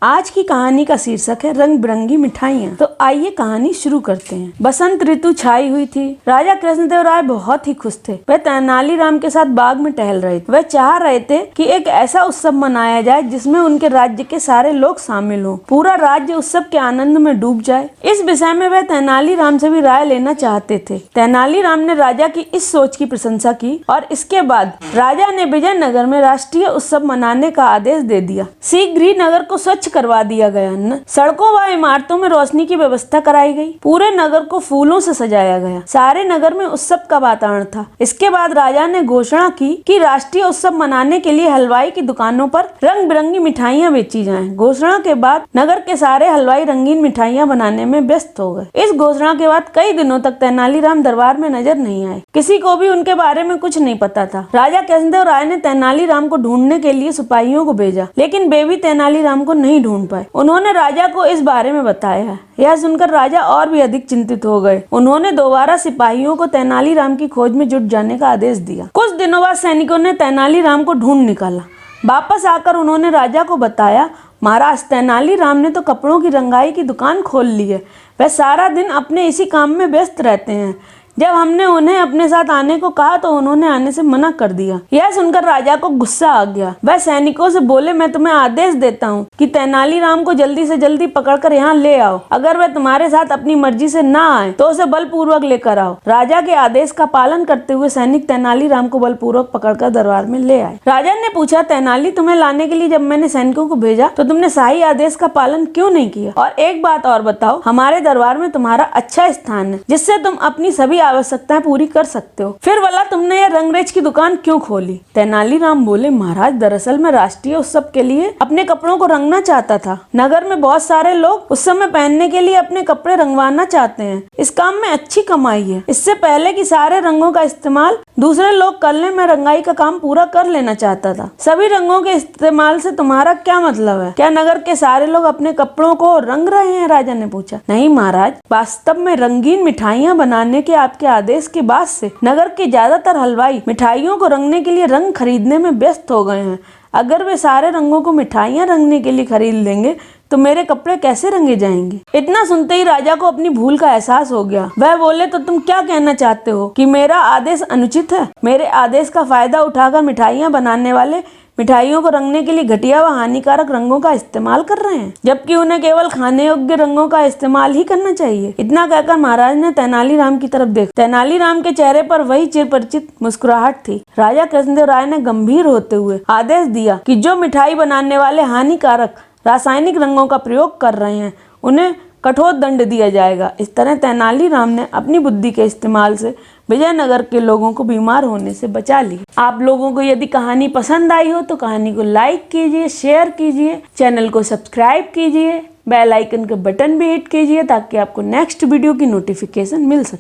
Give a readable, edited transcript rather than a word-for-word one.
आज की कहानी का शीर्षक है रंग बिरंगी मिठाइयाँ। तो आइए कहानी शुरू करते हैं। बसंत ऋतु छाई हुई थी। राजा कृष्णदेव राय बहुत ही खुश थे। वह तेनालीराम के साथ बाग में टहल रहे थे। वह चाह रहे थे कि एक ऐसा उत्सव मनाया जाए जिसमें उनके राज्य के सारे लोग शामिल हों। पूरा राज्य उत्सव के आनंद में डूब जाए। इस विषय में वह तेनालीराम से भी राय लेना चाहते थे। तेनालीराम ने राजा की इस सोच की प्रशंसा की और इसके बाद राजा ने विजयनगर में राष्ट्रीय उत्सव मनाने का आदेश दे दिया। शीघ्र ही नगर को स्वच्छ करवा दिया गया। सड़कों व इमारतों में रोशनी की व्यवस्था कराई गई। पूरे नगर को फूलों से सजाया गया। सारे नगर में उत्सव का वातावरण था। इसके बाद राजा ने घोषणा की कि राष्ट्रीय उत्सव मनाने के लिए हलवाई की दुकानों पर रंग बिरंगी मिठाइयाँ बेची जाएं। घोषणा के बाद नगर के सारे हलवाई रंगीन मिठाइयाँ बनाने में व्यस्त हो गए। इस घोषणा के बाद कई दिनों तक तेनालीराम दरबार में नजर नहीं आए। किसी को भी उनके बारे में कुछ नहीं पता था। राजा कृष्णदेव राय ने तेनालीराम को ढूंढने के लिए सिपाहियों को भेजा, लेकिन वे भी तेनालीराम को नहीं ढूंढ पाए। उन्होंने राजा को इस बारे में बताया। यह सुनकर राजा और भी अधिक चिंतित हो गए। उन्होंने दोबारा सिपाहियों को तेनालीराम की खोज में जुट जाने का आदेश दिया। कुछ दिनों बाद सैनिकों ने तेनालीराम को ढूंढ निकाला। वापस आकर उन्होंने राजा को बताया, महाराज, तेनालीराम ने तो कपड़ों की रंगाई की दुकान खोल ली है। वह सारा दिन अपने इसी काम में व्यस्त रहते हैं। जब हमने उन्हें अपने साथ आने को कहा तो उन्होंने आने से मना कर दिया। यह सुनकर राजा को गुस्सा आ गया। वह सैनिकों से बोले, मैं तुम्हें आदेश देता हूँ कि तेनालीराम को जल्दी से जल्दी पकड़कर यहाँ ले आओ। अगर वह तुम्हारे साथ अपनी मर्जी से ना आए तो उसे बलपूर्वक लेकर आओ। राजा के आदेश का पालन करते हुए सैनिक तेनालीराम को बलपूर्वक पकड़कर दरबार में ले आए। राजा ने पूछा, तेनाली, तुम्हें लाने के लिए जब मैंने सैनिकों को भेजा तो तुमने शाही आदेश का पालन क्यों नहीं किया? और एक बात और बताओ, हमारे दरबार में तुम्हारा अच्छा स्थान है जिससे तुम अपनी सभी आवश्यकताएं पूरी कर सकते हो, फिर भला तुमने यह रंगरेज की दुकान क्यों खोली? तेनालीराम बोले, महाराज, दरअसल मैं राष्ट्रीय उत्सव के लिए अपने कपड़ों को रंगना चाहता था। नगर में बहुत सारे लोग उस समय पहनने के लिए अपने कपड़े रंगवाना चाहते हैं। इस काम में अच्छी कमाई है। इससे पहले कि सारे रंगों का इस्तेमाल दूसरे लोग कर लें, मैं रंगाई का काम पूरा कर लेना चाहता था। सभी रंगों के इस्तेमाल से तुम्हारा क्या मतलब है? क्या नगर के सारे लोग अपने कपड़ों को रंग रहे हैं? राजा ने पूछा। नहीं महाराज, वास्तव में रंगीन मिठाइयाँ बनाने के आपके आदेश के बाद से नगर के ज्यादातर हलवाई मिठाइयों को रंगने के लिए रंग खरीदने में व्यस्त हो गए हैं। अगर वे सारे रंगों को मिठाइयाँ रंगने के लिए खरीद लेंगे तो मेरे कपड़े कैसे रंगे जाएंगे? इतना सुनते ही राजा को अपनी भूल का एहसास हो गया। वह बोले, तो तुम क्या कहना चाहते हो कि मेरा आदेश अनुचित है? मेरे आदेश का फायदा उठाकर मिठाइयाँ बनाने वाले मिठाइयों को रंगने के लिए घटिया व हानिकारक रंगों का इस्तेमाल कर रहे हैं, जबकि उन्हें केवल खाने योग्य रंगों का इस्तेमाल ही करना चाहिए। इतना कहकर महाराज ने तेनालीराम की तरफ देखा। तेनालीराम के चेहरे पर वही चिरपरिचित मुस्कुराहट थी। राजा कृष्णदेव राय ने गंभीर होते हुए आदेश दिया कि जो मिठाई बनाने वाले हानिकारक रासायनिक रंगों का प्रयोग कर रहे हैं उन्हें कठोर दंड दिया जाएगा। इस तरह तेनालीराम ने अपनी बुद्धि के इस्तेमाल से विजयनगर के लोगों को बीमार होने से बचा लिया। आप लोगों को यदि कहानी पसंद आई हो तो कहानी को लाइक कीजिए, शेयर कीजिए, चैनल को सब्सक्राइब कीजिए, बेल आइकन के बटन भी हिट कीजिए ताकि आपको नेक्स्ट वीडियो की नोटिफिकेशन मिल सके।